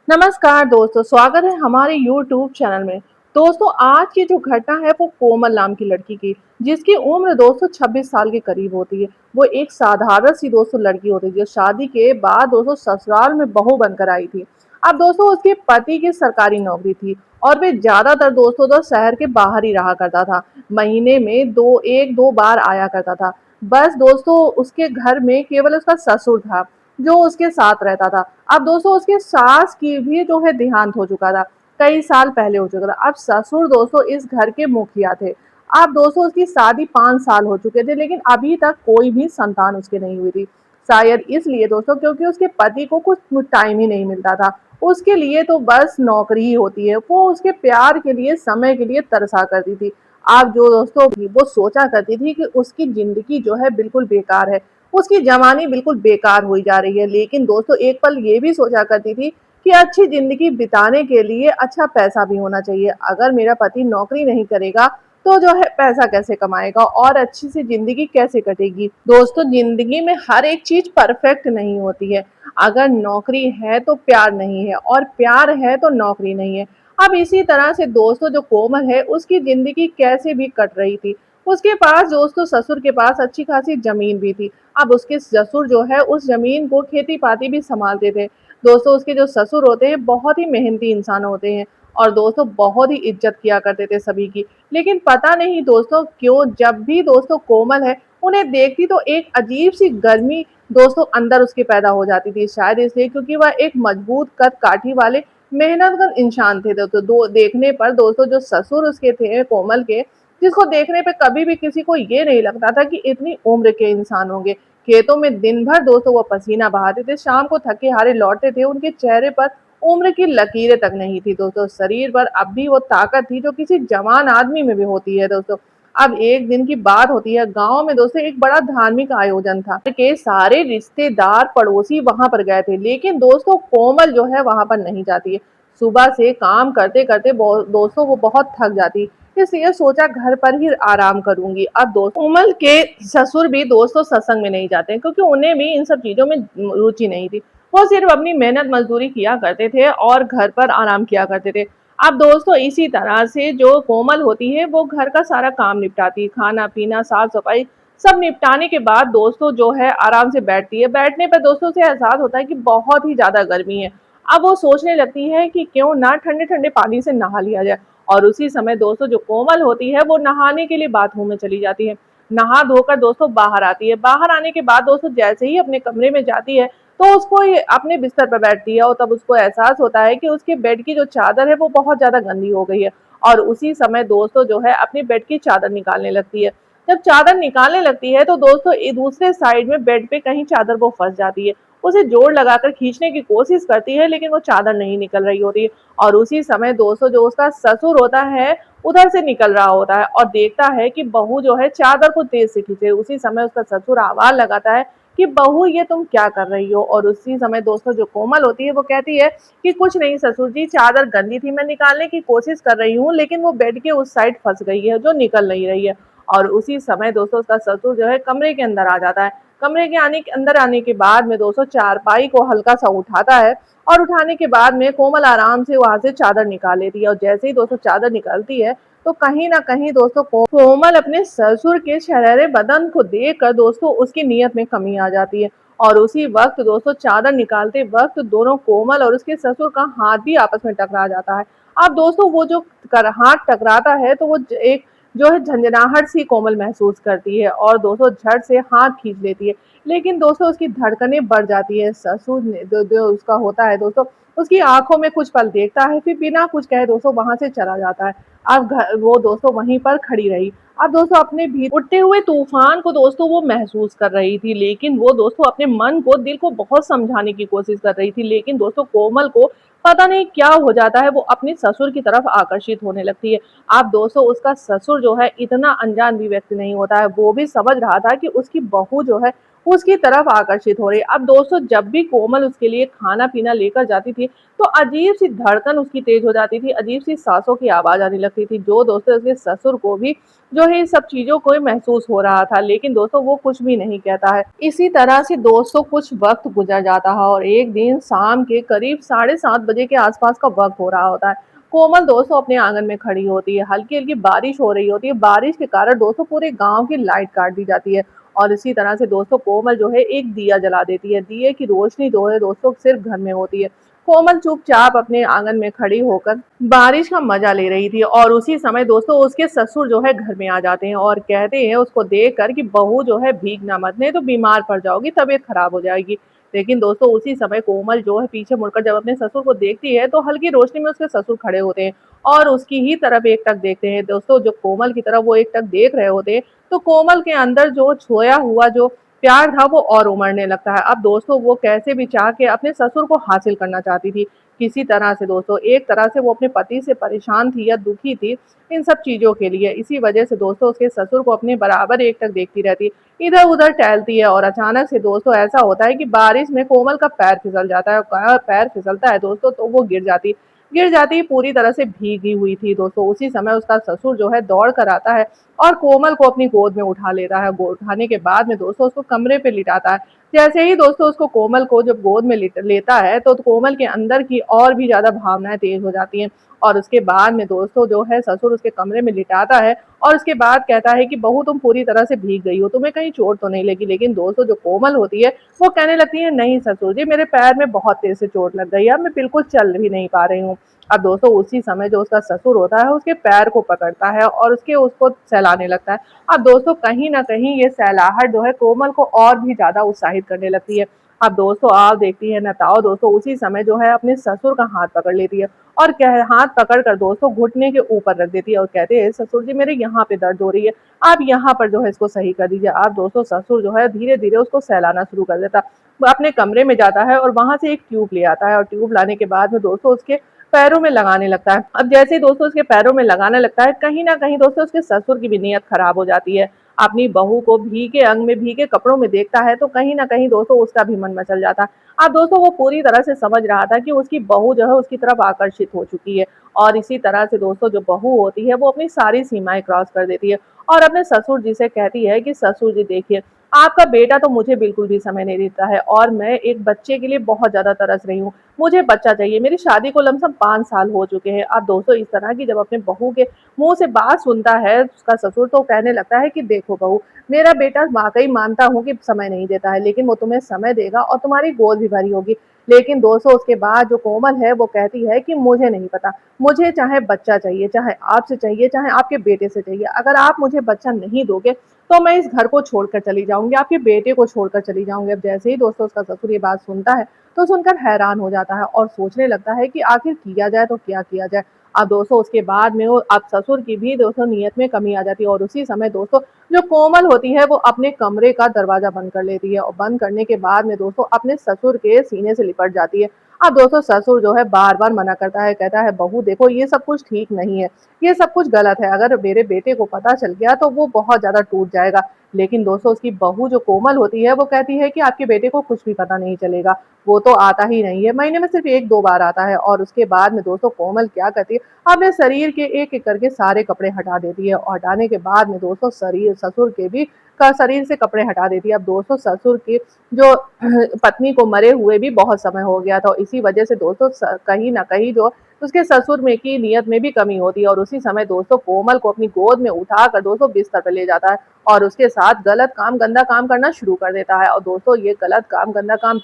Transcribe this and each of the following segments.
नमस्कार दोस्तों, स्वागत है हमारे यूट्यूब चैनल में। दोस्तों, आज की जो घटना है वो कोमल नाम की लड़की की, जिसकी उम्र दोस्तों 26 साल के करीब होती है। वो एक साधारण सी दोस्तों लड़की होती है जो शादी के बाद दोस्तों ससुराल में बहू बनकर आई थी। अब दोस्तों उसके पति की सरकारी नौकरी थी और वे ज्यादातर दोस्तों तो शहर के बाहर ही रहा करता था। महीने में एक दो बार आया करता था। बस दोस्तों उसके घर में केवल उसका ससुर था जो उसके साथ रहता था। अब दोस्तों उसकी सास की भी जो है देहांत हो चुका था, कई साल पहले हो चुका था। अब ससुर दोस्तों इस घर के मुखिया थे। अब दोस्तों उसकी शादी 5 साल हो चुके थे, लेकिन अभी तक कोई भी संतान उसके नहीं हुई थी। शायद इसलिए दोस्तों क्योंकि उसके पति को कुछ टाइम ही नहीं मिलता था। उसके लिए तो बस नौकरी ही होती है। वो उसके प्यार के लिए, समय के लिए तरसा करती थी। अब जो दोस्तों वो सोचा करती थी कि उसकी जिंदगी जो है बिल्कुल बेकार है, उसकी जवानी बिल्कुल बेकार हुई जा रही है। लेकिन दोस्तों एक पल ये भी सोचा करती थी कि अच्छी जिंदगी बिताने के लिए अच्छा पैसा भी होना चाहिए। अगर मेरा पति नौकरी नहीं करेगा तो जो है पैसा कैसे कमाएगा और अच्छी सी जिंदगी कैसे कटेगी। दोस्तों जिंदगी में हर एक चीज परफेक्ट नहीं होती है। अगर नौकरी है तो प्यार नहीं है और प्यार है तो नौकरी नहीं है। अब इसी तरह से दोस्तों जो कोमल है उसकी जिंदगी कैसे भी कट रही थी। उसके पास दोस्तों ससुर के पास अच्छी खासी जमीन भी थी। अब उसके ससुर जो है उस जमीन को खेती-पाती भी सँभालते थे। दोस्तों उसके जो ससुर होते हैं बहुत ही मेहनती इंसान होते हैं और दोस्तों बहुत ही इज़्ज़त किया करते थे सभी की। लेकिन पता नहीं दोस्तों क्यों जब भी दोस्तों कोमल है उन्हें देखती तो एक अजीब-सी गर्मी दोस्तों अंदर उसके पैदा हो जाती थी। शायद इसलिए क्योंकि वह एक मजबूत कद-काठी वाले मेहनतगन इंसान थे। दो देखने पर दोस्तों जो ससुर उसके थे कोमल के, जिसको देखने पे कभी भी किसी को ये नहीं लगता था कि इतनी उम्र के इंसान होंगे। खेतों में दिन भर दोस्तों वो पसीना बहाते थे, शाम को थके हारे लौटते थे। उनके चेहरे पर उम्र की लकीरें तक नहीं थी दोस्तों। शरीर पर अब भी वो ताकत थी जो किसी जवान आदमी में भी होती है दोस्तों। अब एक दिन की बात होती है, गांव में दोस्तों एक बड़ा धार्मिक आयोजन था के सारे रिश्तेदार पड़ोसी वहां पर गए थे, लेकिन दोस्तों कोमल जो है वहां पर नहीं जाती है। सुबह से काम करते करते दोस्तों वो बहुत थक जाती, इसलिए सोचा घर पर ही आराम करूंगी। अब दोस्त कोमल के ससुर भी दोस्तों सत्संग में नहीं जाते क्योंकि उन्हें भी इन सब चीजों में रुचि नहीं थी। वो सिर्फ अपनी मेहनत मजदूरी किया करते थे और घर पर आराम किया करते थे। अब दोस्तों इसी तरह से जो कोमल होती है वो घर का सारा काम निपटाती है, खाना पीना साफ सफाई सब निपटाने के बाद दोस्तों जो है आराम से बैठती है। बैठने पर दोस्तों से एहसास होता है कि बहुत ही ज्यादा गर्मी है। अब वो सोचने लगती है कि क्यों ना ठंडे ठंडे पानी से नहा लिया जाए। और उसी समय दोस्तों जो कोमल होती है वो नहाने के लिए बाथरूम में चली जाती है। नहा धोकर दोस्तों बाहर आती है। बाहर आने के बाद दोस्तों जैसे ही अपने कमरे में जाती है तो उसको ये अपने बिस्तर पर बैठती है और तब उसको एहसास होता है कि उसके बेड की जो चादर है वो बहुत ज्यादा गंदी हो गई है। और उसी समय दोस्तों जो है अपनी बेड की चादर निकालने लगती है। जब चादर निकालने लगती है तो दोस्तों दूसरे साइड में बेड पे कहीं चादर वो फंस जाती है। उसे जोड़ लगाकर खींचने की कोशिश करती है, लेकिन वो चादर नहीं निकल रही होती है। और उसी समय दोस्तों जो उसका ससुर होता है उधर से निकल रहा होता है और देखता है कि बहू जो है चादर को तेज से खींचे। उसी समय उसका ससुर आवाज लगाता है कि बहू ये तुम क्या कर रही हो। और उसी समय दोस्तों जो कोमल होती है वो कहती है कि कुछ नहीं ससुर जी, चादर गंदी थी, मैं निकालने की कोशिश कर रही हूँ, लेकिन वो बेड के उस साइड फंस गई है जो निकल नहीं रही है। और उसी समय दोस्तों उसका ससुर जो है कमरे के अंदर आ जाता है। कमरे के अंदर आने के बाद में दोस्तों चारपाई को हल्का सा उठाता है और उठाने के बाद में कोमल आराम से वहां से चादर निकाल लेती है। और जैसे ही दोस्तों चादर निकलती है तो कहीं ना कहीं दोस्तों कोमल अपने ससुर के शरैरे बदन को देखकर दोस्तों उसकी नीयत में कमी आ जाती है। और उसी वक्त दोस्तों चादर निकालते वक्त दोनों कोमल और उसके ससुर का हाथ भी आपस में टकरा जाता है। अब दोस्तों वो जो हाथ टकराता है तो वो एक जो है झंझनाहट सी कोमल महसूस करती है और दोस्तों झट से हाथ खींच लेती है। लेकिन दोस्तों उसकी धड़कनें बढ़ जाती है। ससुर ने जो उसका होता है दोस्तों उसकी आंखों में कुछ पल देखता है, फिर बिना कुछ कहे दोस्तों वहां से चला जाता है। अब वो दोस्तों वहीं पर खड़ी रही। अब दोस्तों अपने भी उठते हुए तूफान को दोस्तों वो महसूस कर रही थी, लेकिन वो दोस्तों अपने मन को दिल को बहुत समझाने की कोशिश कर रही थी। लेकिन दोस्तों कोमल को पता नहीं क्या हो जाता है, वो अपने ससुर की तरफ आकर्षित होने लगती है। अब दोस्तों उसका ससुर जो है इतना अनजान भी व्यक्ति नहीं होता है। वो भी समझ रहा था कि उसकी बहू जो है उसकी तरफ आकर्षित हो रही है। अब दोस्तों जब भी कोमल उसके लिए खाना-पीना लेकर जाती थी, तो अजीब-सी धड़कन उसकी तेज़ हो जाती थी, अजीब-सी साँसों की आवाज़ आने लगती थी, जो दोस्तों उसके ससुर को भी जो है, इस सब चीज़ों को महसूस हो रहा था, लेकिन दोस्तों वो कुछ भी नहीं कहता है। इसी तरह से दोस्तों कुछ वक़्त गुज़र जाता है और एक दिन शाम के करीब साढ़े 7 बजे के आस-पास का वक़्त हो रहा होता है। कोमल दोस्तों अपने आँगन में खड़ी होती है, हल्की-हल्की बारिश हो रही होती है, बारिश के कारण दोस्तों पूरे गाँव की लाइट काट दी जाती है और इसी तरह से दोस्तों कोमल जो है एक दिया जला देती है। दिए की रोशनी जो है दोस्तों सिर्फ़ घर में होती है। कोमल चुपचाप अपने आंगन में खड़ी होकर बारिश का मजा ले रही थी और उसी समय दोस्तों उसके ससुर जो है घर में आ जाते हैं और कहते हैं उसको देखकर कि बहू जो है भीगना मत, नहीं तो बीमार पड़ जाओगी, तबीयत खराब हो जाएगी। लेकिन दोस्तों उसी समय कोमल जो है पीछे मुड़कर जब अपने ससुर को देखती है तो हल्की रोशनी में उसके ससुर खड़े होते हैं और उसकी ही तरफ एकटक देखते हैं। दोस्तों जो कोमल की तरफ वो एकटक देख रहे होते हैं तो कोमल के अंदर जो सोया हुआ जो प्यार था वो और उमड़ने लगता है। अब दोस्तों वो कैसे भी चाह के अपने ससुर को हासिल करना चाहती थी। किसी तरह से दोस्तों एक तरह से वो अपने पति से परेशान थी या दुखी थी इन सब चीज़ों के लिए। इसी वजह से दोस्तों उसके ससुर को अपने बराबर एकटक देखती रहती, इधर-उधर टहलती है और अचानक से दोस्तों ऐसा होता है कि बारिश में कोमल का पैर फिसल जाता है। पैर फिसलता है दोस्तों तो वो गिर जाती पूरी तरह से भीगी हुई थी दोस्तों। उसी समय उसका ससुर जो है दौड़ कर आता है और कोमल को अपनी गोद में उठा लेता है। उठाने के बाद में दोस्तों उसको कमरे पे लिटाता है। जैसे ही दोस्तों उसको कोमल को जब गोद में लेता है तो कोमल के अंदर की और भी ज़्यादा भावनाएँ तेज़ हो जाती हैं और उसके बाद में दोस्तों जो है ससुर उसके कमरे में लिटाता है और उसके बाद कहता है कि बहू तुम पूरी तरह से भीग गई हो, तुम्हें कहीं चोट तो नहीं लगी? लेकिन दोस्तों जो कोमल होती है वो कहने लगती है नहीं ससुर जी, मेरे पैर में बहुत तेज़ से चोट लग गई है, अब मैं बिल्कुल चल भी नहीं पा रही हूँ। अब दोस्तों उसी समय जो उसका ससुर होता है उसके पैर को पकड़ता है और उसको सहलाने लगता है। अब दोस्तों कहीं न कहीं ये सहलाहट जो है कोमल को और भी ज़्यादा उत्साहित करने लगती है। अब दोस्तों आप देखती हैं नताओ दोस्तों उसी समय जो है अपने ससुर का हाथ पकड़ लेती है और कह हाथ पकड़ कर दोस्तों घुटने के ऊपर रख देती है और कहते हैं ससुर जी मेरे यहाँ पे दर्द हो रही है, आप यहाँ पर जो है इसको सही कर दीजिए। अब दोस्तों ससुर जो है धीरे-धीरे उसको सहलाना शुरू कर देता। वो अपने कमरे में जाता है और वहाँ से एक ट्यूब ले आता है और ट्यूब लाने के बाद में दोस्तों उसके पैरों में लगाने लगता है। अब जैसे ही दोस्तों उसके पैरों में लगाने लगता है, कहीं न कहीं दोस्तों उसके ससुर की भी नीयत खराब हो जाती है। अपनी बहू को भीगे अंग में, भीगे कपड़ों में देखता है तो कहीं न कहीं दोस्तों उसका भी मन मचल जाता है। अब दोस्तों वो पूरी तरह से समझ रहा था कि उसकी बहू जो है उसकी तरफ आकर्षित हो चुकी है और इसी तरह से दोस्तों जो बहू होती है वो अपनी सारी सीमाएँ क्रॉस कर देती है और अपने ससुर जी से कहती है कि ससुर जी देखिए, आपका बेटा तो मुझे बिल्कुल भी समय नहीं देता है और मैं एक बच्चे के लिए बहुत ज़्यादा तरस रही हूँ। मुझे बच्चा चाहिए, मेरी शादी को लमसम 5 साल हो चुके हैं। अब दोस्तों इस तरह की जब अपने बहू के मुँह से बात सुनता है उसका ससुर तो कहने लगता है कि देखो बहू, मेरा बेटा वाक़ई मानता हूँ कि समय नहीं देता है, लेकिन वो तुम्हें समय देगा और तुम्हारी गोद भी भरी होगी। लेकिन दोस्तों उसके बाद जो कोमल है वो कहती है कि मुझे नहीं पता, मुझे चाहे बच्चा चाहिए, चाहे आपसे चाहिए, चाहे आपके बेटे से चाहिए। अगर आप मुझे बच्चा नहीं दोगे तो मैं इस घर को छोड़कर चली जाऊँगी, आपके बेटे को छोड़कर चली जाऊँगी। अब जैसे ही दोस्तों उसका ससुर ये बात सुनता है तो सुनकर हैरान हो जाता है और सोचने लगता है कि आखिर किया जाए तो क्या किया जाए। अब दोस्तों उसके बाद में वो अब ससुर की भी दोस्तों नीयत में कमी आ जाती है और उसी समय दोस्तों जो कोमल होती है वो अपने कमरे का दरवाज़ा बंद कर लेती है और बंद करने के बाद में दोस्तों अपने ससुर के सीने से लिपट जाती है। अब दोस्तों ससुर जो है बार-बार मना करता है, कहता है बहू देखो ये सब कुछ ठीक नहीं है, ये सब कुछ गलत है, अगर मेरे बेटे को पता चल गया तो वो बहुत ज़्यादा टूट जाएगा। लेकिन दोस्तों उसकी बहू जो कोमल होती है वो कहती है कि आपके बेटे को कुछ भी पता नहीं चलेगा, वो तो आता ही नहीं है, महीने में सिर्फ़ 1-2 बार आता है और उसके बाद में दोस्तों कोमल क्या करती है, अपने शरीर के एक-एक करके सारे कपड़े हटा देती है और हटाने के बाद में दोस्तों ससुर के भी शरीर से कपड़े हटा देती है। अब दोस्तों ससुर की जो पत्नी को मरे हुए भी बहुत समय हो गया था और इसी वजह से दोस्तों कहीं न कहीं जो उसके ससुर में की नियत में भी कमी होती है और उसी समय दोस्तों कोमल को अपनी गोद में उठाकर दोस्तों बिस्तर पे ले जाता है और उसके साथ गलत काम, गंदा काम करना शुरू कर देता है और दोस्तों ये गलत काम, गंदा काम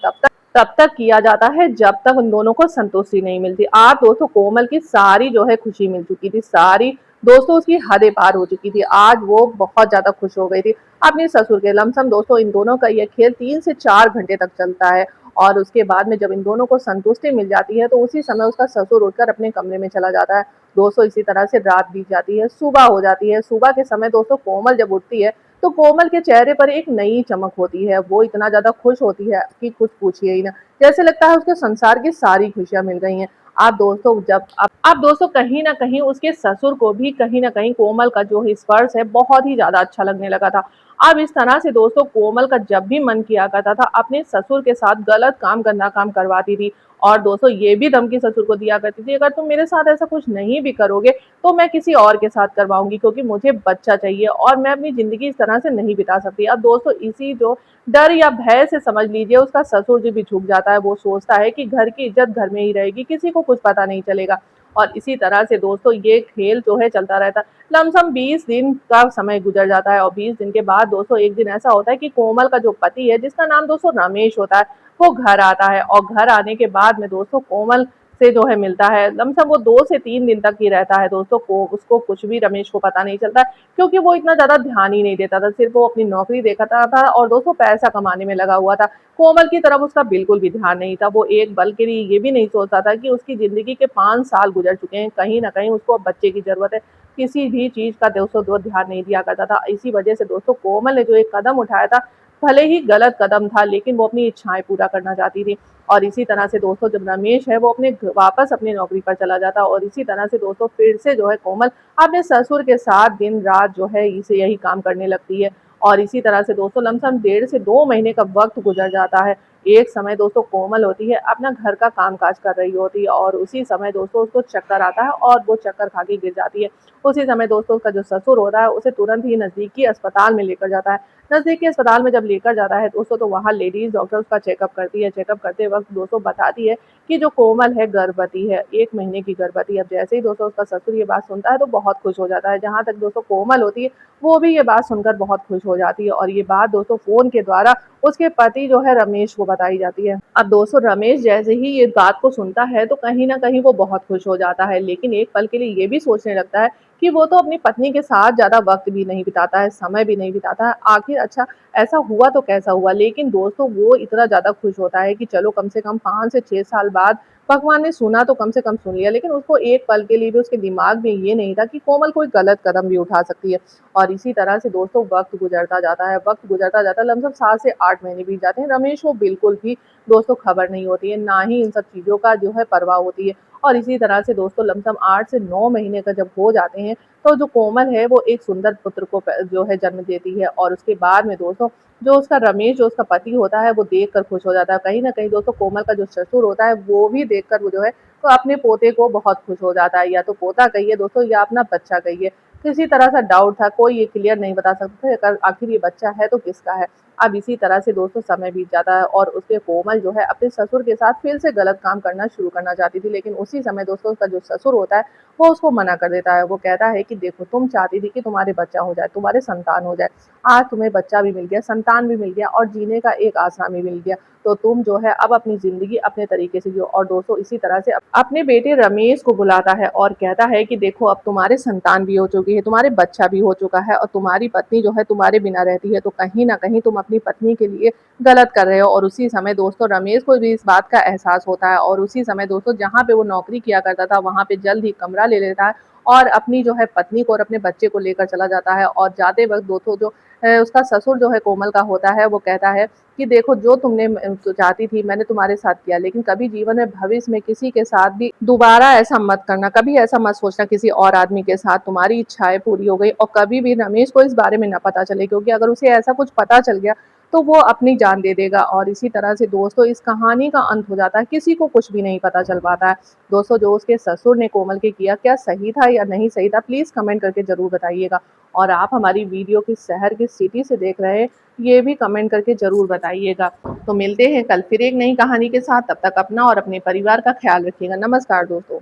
तब तक किया जाता है जब तक उन दोनों को संतुष्टि नहीं मिलती। आज दोस्तों कोमल की सारी जो है खुशी मिल चुकी थी, सारी दोस्तों उसकी हदें पार हो चुकी थी। आज वो बहुत ज़्यादा खुश हो गई थी अपने ससुर के। लमसम दोस्तों इन दोनों का ये खेल 3 से 4 घंटे तक चलता है और उसके बाद में जब इन दोनों को संतुष्टि मिल जाती है तो उसी समय उसका ससुर उठकर अपने कमरे में चला जाता है। दोस्तों इसी तरह से रात बीत जाती है, सुबह हो जाती है। सुबह के समय दोस्तों कोमल जब उठती है तो कोमल के चेहरे पर एक नई चमक होती है। वो इतना ज़्यादा खुश होती है कि कुछ पूछिए ही ना। जैसे लगता है उसको संसार की सारी खुशियाँ मिल गई हैं। आप दोस्तों कहीं न कहीं उसके ससुर को भी कहीं न कहीं कोमल का जो स्पर्श है बहुत ही ज़्यादा अच्छा लगने लगा था। अब इस तरह से दोस्तों कोमल का जब भी मन किया करता था अपने ससुर के साथ गलत काम गंदा काम करवाती थी। और दोस्तों ये भी धमकी ससुर को दिया करती थी, अगर तुम मेरे साथ ऐसा कुछ नहीं भी करोगे तो मैं किसी और के साथ करवाऊंगी, क्योंकि मुझे बच्चा चाहिए और मैं अपनी जिंदगी इस तरह से नहीं बिता सकती। अब दोस्तों इसी जो डर या भय से समझ लीजिए उसका ससुर जी भी झुक जाता है। वो सोचता है कि घर की इज्जत घर में ही रहेगी, किसी को कुछ पता नहीं चलेगा। और इसी तरह से दोस्तों ये खेल जो है चलता रहता है। लमसम 20 दिन का समय गुजर जाता है और 20 दिन के बाद दोस्तों एक दिन ऐसा होता है कि कोमल का जो पति है, जिसका नाम दोस्तों रमेश होता है, वो घर आता है। और घर आने के बाद में दोस्तों कोमल से जो है मिलता है। लमसम वो 2 से 3 दिन तक ही रहता है दोस्तों, को उसको कुछ भी रमेश को पता नहीं चलता, क्योंकि वो इतना ज़्यादा ध्यान ही नहीं देता था, सिर्फ़ वो अपनी नौकरी देखता था और दोस्तों पैसा कमाने में लगा हुआ था। कोमल की तरफ उसका बिल्कुल भी ध्यान नहीं था। वो एक पल के लिए ये भी नहीं सोचता था कि उसकी ज़िंदगी के 5 साल गुज़र चुके हैं, कहीं न कहीं उसको अब बच्चे की ज़रूरत है। किसी भी चीज़ का दोस्तों वो ध्यान नहीं दिया करता था। इसी वजह से दोस्तों कोमल ने जो एक कदम उठाया था, भले ही गलत कदम था, लेकिन वो अपनी इच्छाएँ पूरा करना चाहती थी। और इसी तरह से दोस्तों जब रमेश है वो वापस अपनी नौकरी पर चला जाता है और इसी तरह से दोस्तों फिर से जो है कोमल अपने ससुर के साथ दिन-रात जो है इसे यही काम करने लगती है। और इसी तरह से दोस्तों लमसम 1.5 से 2 महीने का वक़्त गुज़र जाता है। एक समय दोस्तों कोमल होती है अपना घर का काम-काज कर रही होती है और उसी समय दोस्तों उसको चक्कर आता है और वो चक्कर खा के गिर जाती है। उसी समय दोस्तों उसका जो ससुर होता है उसे तुरंत ही नज़दीकी अस्पताल में लेकर जाता है। नज़दीकी अस्पताल में जब लेकर जाता है दोस्तों तो वहाँ लेडीज़ डॉक्टर उसका चेकअप करती है। चेकअप करते वक़्त दोस्तों बताती है कि जो कोमल है गर्भवती है, 1 महीने की गर्भवती है। अब जैसे ही दोस्तों उसका ससुर ये बात सुनता है तो बहुत खुश हो जाता है। जहाँ तक दोस्तों कोमल होती है, वो भी ये बात सुनकर बहुत खुश हो जाती है और ये बात दोस्तों फ़ोन के द्वारा उसके पति जो है रमेश को बताई जाती है। अब दोस्तों रमेश जैसे ही ये बात को सुनता है तो कहीं न कहीं वो बहुत खुश हो जाता है, लेकिन एक पल के लिए ये भी सोचने लगता है कि वो तो अपनी पत्नी के साथ ज़्यादा वक़्त भी नहीं बिताता है, समय भी नहीं बिताता है। आखिर अच्छा ऐसा हुआ तो कैसा हुआ? लेकिन दोस्तों वो इतना ज़्यादा खुश होता है कि चलो कम से कम 5 से 6 साल बाद भगवान ने सुना तो कम से कम सुन लिया, लेकिन उसको एक पल के लिए भी उसके दिमाग में ये नहीं था कि कोमल कोई गलत कदम भी उठा सकती है। और इसी तरह से दोस्तों वक़्त गुज़रता जाता है, वक़्त गुज़रता जाता है, लमसम 7 से 8 महीने बीत जाते हैं। रमेश को बिल्कुल भी दोस्तों खबर नहीं होती है, ना ही इन सब चीज़ों का जो है परवाह होती है। और इसी तरह से दोस्तों लमसम 8 से 9 महीने का जब हो जाते हैं, तो जो कोमल है वो एक सुंदर पुत्र को जो है जन्म देती है और उसके बाद में दोस्तों जो उसका रमेश जो उसका पति होता है वो देखकर खुश हो जाता है। कहीं न कहीं दोस्तों कोमल का जो ससुर होता है वो भी देखकर वो जो है तो अपने पोते को बहुत खुश हो जाता है, या तो पोता कहिए दोस्तों या अपना बच्चा कहिए। किसी तरह का डाउट था, कोई ये क्लियर नहीं बता सकता था अगर आखिर ये बच्चा है तो किसका है। अब इसी तरह से दोस्तों समय बीत जाता है और उसके कोमल जो है अपने ससुर के साथ फिर से गलत काम करना शुरू करना चाहती थी, लेकिन उसी समय दोस्तों उसका जो ससुर होता है वो उसको मना कर देता है। वो कहता है कि देखो तुम चाहती थी कि तुम्हारे बच्चा हो जाए, तुम्हारे संतान हो जाए। आज तुम्हें बच्चा भी मिल गया, संतान भी मिल गया और जीने का एक आसरा भी मिल गया। तो तुम जो है अब अपनी ज़िंदगी अपने तरीके से जियो। और दोस्तों इसी तरह से अपने बेटे रमेश को बुलाता है और कहता है कि देखो अब तुम्हारे संतान भी हो चुकी है, तुम्हारे बच्चा भी हो चुका है और तुम्हारी पत्नी जो है तुम्हारे बिना रहती है, तो कहीं न कहीं तुम अपनी पत्नी के लिए गलत कर रहे हो। और उसी समय दोस्तों रमेश को भी इस बात का एहसास होता है और उसी समय दोस्तों जहाँ पे वो नौकरी किया करता था वहाँ पे जल्द ही कमरा ले लेता है और अपनी जो है पत्नी को और अपने बच्चे को लेकर चला जाता है। और जाते वक़्त दोस्तों जो उसका ससुर जो है कोमल का होता है वो कहता है कि देखो जो तुमने चाहती थी मैंने तुम्हारे साथ किया, लेकिन कभी जीवन में भविष्य में किसी के साथ भी दोबारा ऐसा मत करना, कभी ऐसा मत सोचना किसी और आदमी के साथ तुम्हारी इच्छाएं पूरी हो गई। और कभी भी रमेश को इस बारे में ना पता चले, क्योंकि अगर उसे ऐसा कुछ पता चल गया तो वो अपनी जान दे देगा। और इसी तरह से दोस्तों इस कहानी का अंत हो जाता है, किसी को कुछ भी नहीं पता चल पाता है। दोस्तों जो उसके ससुर ने कोमल के किया क्या सही था या नहीं सही था, प्लीज़ कमेंट करके ज़रूर बताइएगा। और आप हमारी वीडियो किस शहर किस सिटी से देख रहे हैं ये भी कमेंट करके ज़रूर बताइएगा। तो मिलते हैं कल फिर एक नई कहानी के साथ, तब तक अपना और अपने परिवार का ख्याल रखिएगा। नमस्कार दोस्तों।